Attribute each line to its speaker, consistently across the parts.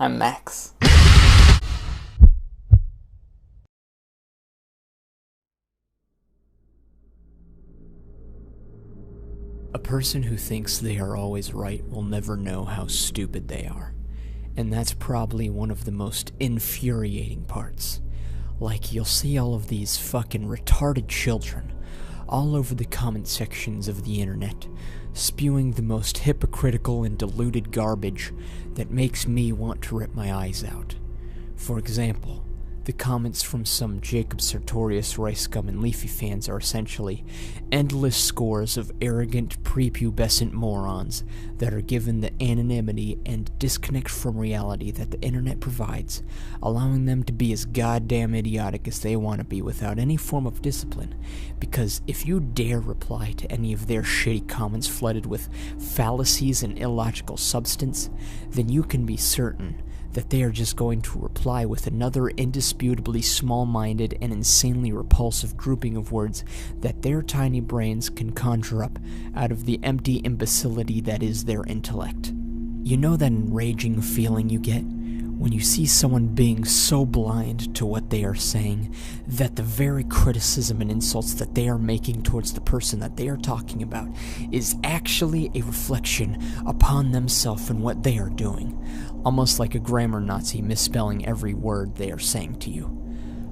Speaker 1: I'm Max.
Speaker 2: A person who thinks they are always right will never know how stupid they are. And that's probably one of the most infuriating parts. Like, you'll see all of these fucking retarded children all over the comment sections of the internet, spewing the most hypocritical and deluded garbage that makes me want to rip my eyes out. For example, the comments from some Jacob Sartorius, Rice Gum, and Leafy fans are essentially endless scores of arrogant, prepubescent morons that are given the anonymity and disconnect from reality that the internet provides, allowing them to be as goddamn idiotic as they want to be without any form of discipline. Because if you dare reply to any of their shitty comments flooded with fallacies and illogical substance, then you can be certain that they are just going to reply with another indisputably small-minded and insanely repulsive grouping of words that their tiny brains can conjure up out of the empty imbecility that is their intellect. You know that enraging feeling you get when you see someone being so blind to what they are saying that the very criticism and insults that they are making towards the person that they are talking about is actually a reflection upon themselves and what they are doing, almost like a grammar Nazi misspelling every word they are saying to you.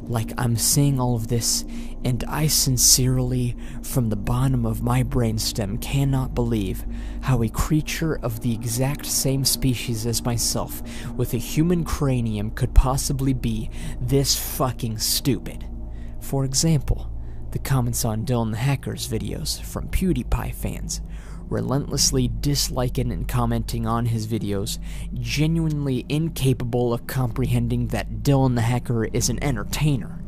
Speaker 2: Like, I'm seeing all of this, and I sincerely, from the bottom of my brainstem, cannot believe how a creature of the exact same species as myself, with a human cranium, could possibly be this fucking stupid. For example, the comments on Dylan the Hacker's videos from PewDiePie fans, relentlessly disliking and commenting on his videos, genuinely incapable of comprehending that Dylan the Hacker is an entertainer.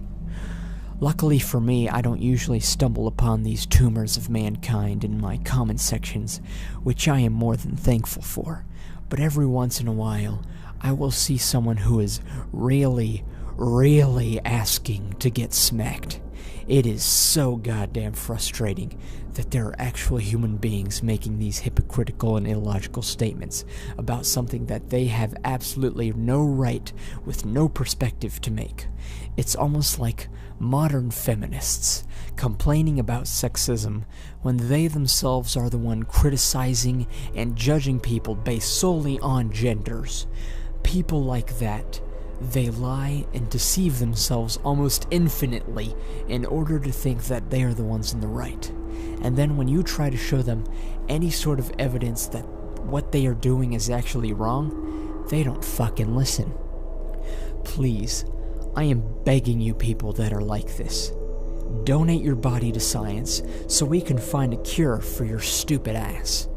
Speaker 2: Luckily for me, I don't usually stumble upon these tumors of mankind in my comment sections, which I am more than thankful for, but every once in a while, I will see someone who is really asking to get smacked. It is so goddamn frustrating that there are actual human beings making these hypocritical and illogical statements about something that they have absolutely no right with no perspective to make. It's almost like modern feminists complaining about sexism when they themselves are the one criticizing and judging people based solely on genders. People like that, they lie and deceive themselves almost infinitely in order to think that they are the ones in the right. And then when you try to show them any sort of evidence that what they are doing is actually wrong, they don't fucking listen. Please, I am begging you people that are like this, donate your body to science so we can find a cure for your stupid ass.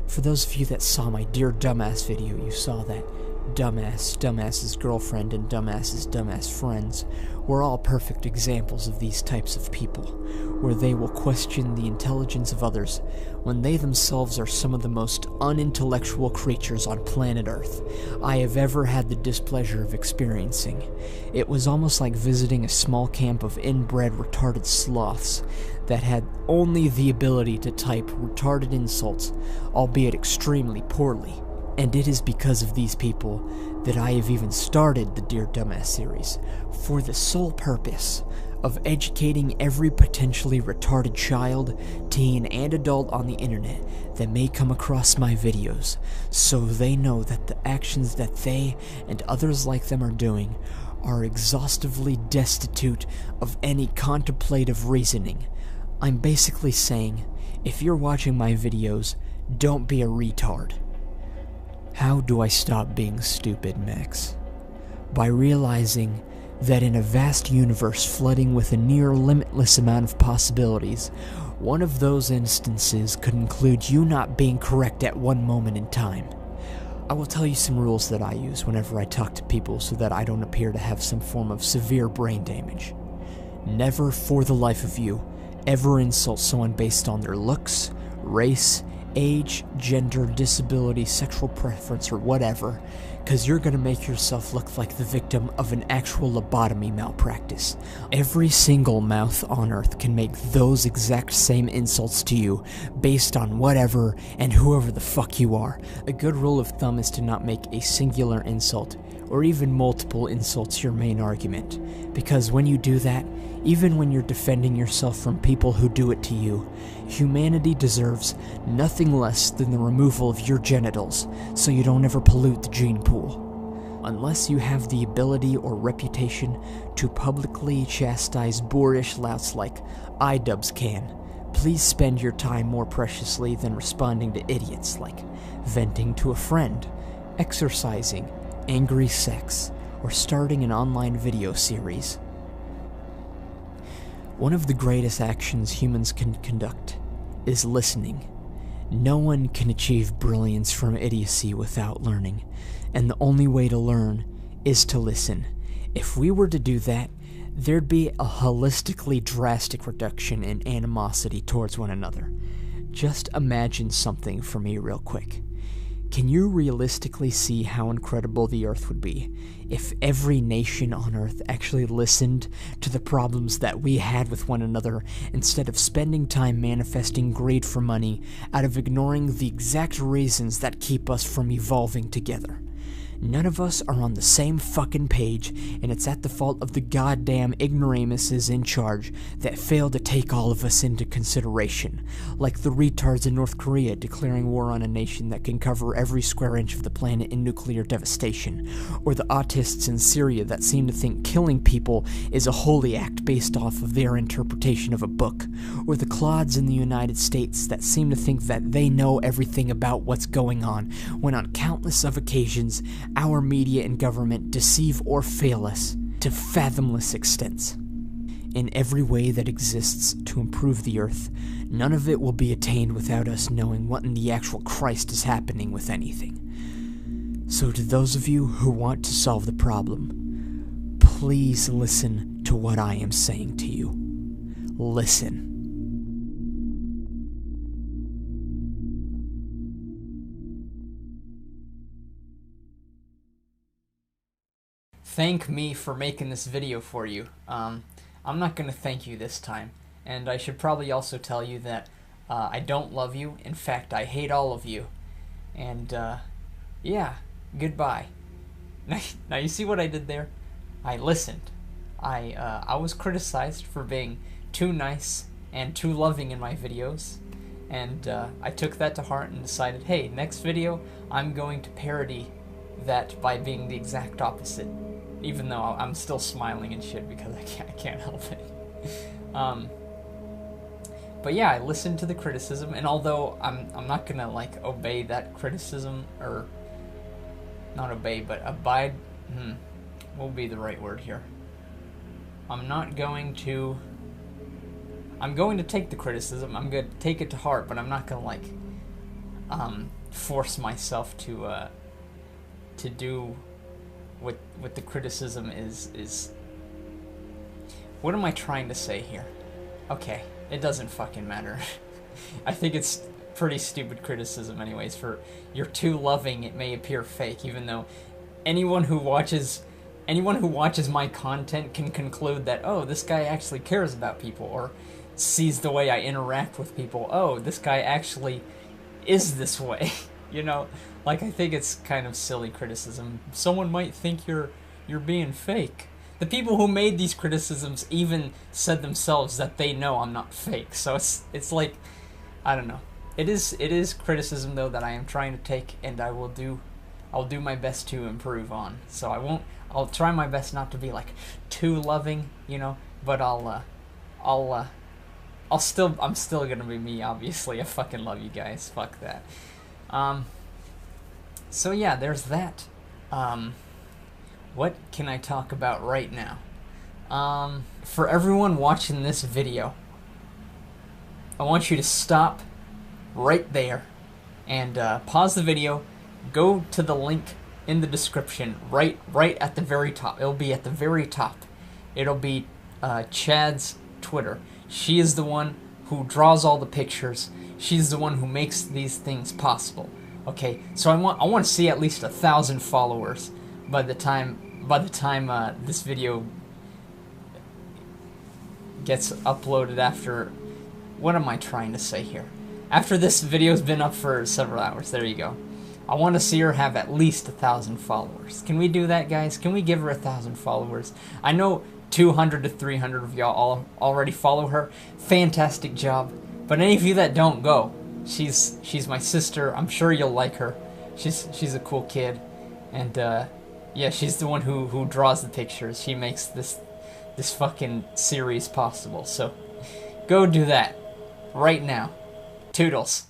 Speaker 2: For those of you that saw my Dear Dumbass video, you saw that Dumbass's girlfriend, and Dumbass's dumbass friends were all perfect examples of these types of people, where they will question the intelligence of others when they themselves are some of the most unintellectual creatures on planet Earth I have ever had the displeasure of experiencing. It was almost like visiting a small camp of inbred retarded sloths that had only the ability to type retarded insults, albeit extremely poorly. And it is because of these people that I have even started the Dear Dumbass series, for the sole purpose of educating every potentially retarded child, teen, and adult on the internet that may come across my videos, so they know that the actions that they and others like them are doing are exhaustively destitute of any contemplative reasoning. I'm basically saying, if you're watching my videos, don't be a retard. How do I stop being stupid, Max? By realizing that in a vast universe flooding with a near limitless amount of possibilities, one of those instances could include you not being correct at one moment in time. I will tell you some rules that I use whenever I talk to people so that I don't appear to have some form of severe brain damage. Never, for the life of you, ever insult someone based on their looks, race, age, gender, disability, sexual preference, or whatever, because you're going to make yourself look like the victim of an actual lobotomy malpractice. Every single mouth on Earth can make those exact same insults to you based on whatever and whoever the fuck you are. A good rule of thumb is to not make a singular insult or even multiple insults your main argument, because when you do that, even when you're defending yourself from people who do it to you, humanity deserves nothing less than the removal of your genitals so you don't ever pollute the gene pool. Unless you have the ability or reputation to publicly chastise boorish louts like iDubbbz can, please spend your time more preciously than responding to idiots like venting to a friend, exercising, angry sex, or starting an online video series. One of the greatest actions humans can conduct is listening. No one can achieve brilliance from idiocy without learning, and the only way to learn is to listen. If we were to do that, there'd be a holistically drastic reduction in animosity towards one another. Just imagine something for me real quick. Can you realistically see how incredible the Earth would be if every nation on Earth actually listened to the problems that we had with one another instead of spending time manifesting greed for money out of ignoring the exact reasons that keep us from evolving together? None of us are on the same fucking page, and it's at the fault of the goddamn ignoramuses in charge that fail to take all of us into consideration, like the retards in North Korea declaring war on a nation that can cover every square inch of the planet in nuclear devastation, or the autists in Syria that seem to think killing people is a holy act based off of their interpretation of a book, or the clods in the United States that seem to think that they know everything about what's going on, when on countless of occasions our media and government deceive or fail us to fathomless extents. In every way that exists to improve the Earth, none of it will be attained without us knowing what in the actual Christ is happening with anything. So to those of you who want to solve the problem, please listen to what I am saying to you. Listen. Thank me for making this video for you. I'm not going to thank you this time, and I should probably also tell you that I don't love you. In fact, I hate all of you. And yeah, goodbye. Now you see what I did there? I listened. I was criticized for being too nice and too loving in my videos, and I took that to heart and decided, hey, next video I'm going to parody that by being the exact opposite. Even though I'm still smiling and shit because I can't help it. But yeah, I listened to the criticism, and although I'm not gonna like obey that criticism, or not obey, but abide. What will be the right word here? I'm going to take the criticism. I'm gonna take it to heart, but I'm not gonna like force myself to do what the criticism is. What am I trying to say here? Okay, it doesn't fucking matter. I think it's pretty stupid criticism anyways. For you're too loving, it may appear fake, even though anyone who watches my content can conclude that, oh, this guy actually cares about people, or sees the way I interact with people. Oh, this guy actually is this way. You know, like, I think it's kind of silly criticism. Someone might think you're being fake. The people who made these criticisms even said themselves that they know I'm not fake. So it's like, I don't know. It is criticism though that I am trying to take, and I'll do my best to improve on. So I'll try my best not to be like too loving, you know, but I'm still gonna be me, obviously. I fucking love you guys. Fuck that. So yeah, there's that. What can I talk about right now? For everyone watching this video, I want you to stop right there and pause the video, go to the link in the description, right at the very top. It'll be at the very top. It'll be Chad's Twitter. She is the one who draws all the pictures. She's the one who makes these things possible. Okay, so I want to see at least 1,000 followers by the time this video gets uploaded. After, what am I trying to say here? After this video's been up for several hours. There you go. I want to see her have at least 1,000 followers. Can we do that, guys? Can we give her 1,000 followers? I know 200 to 300 of y'all already follow her. Fantastic job. But any of you that don't, go. She's my sister. I'm sure you'll like her. She's a cool kid, and yeah, she's the one who draws the pictures. She makes this fucking series possible. So go do that right now. Toodles.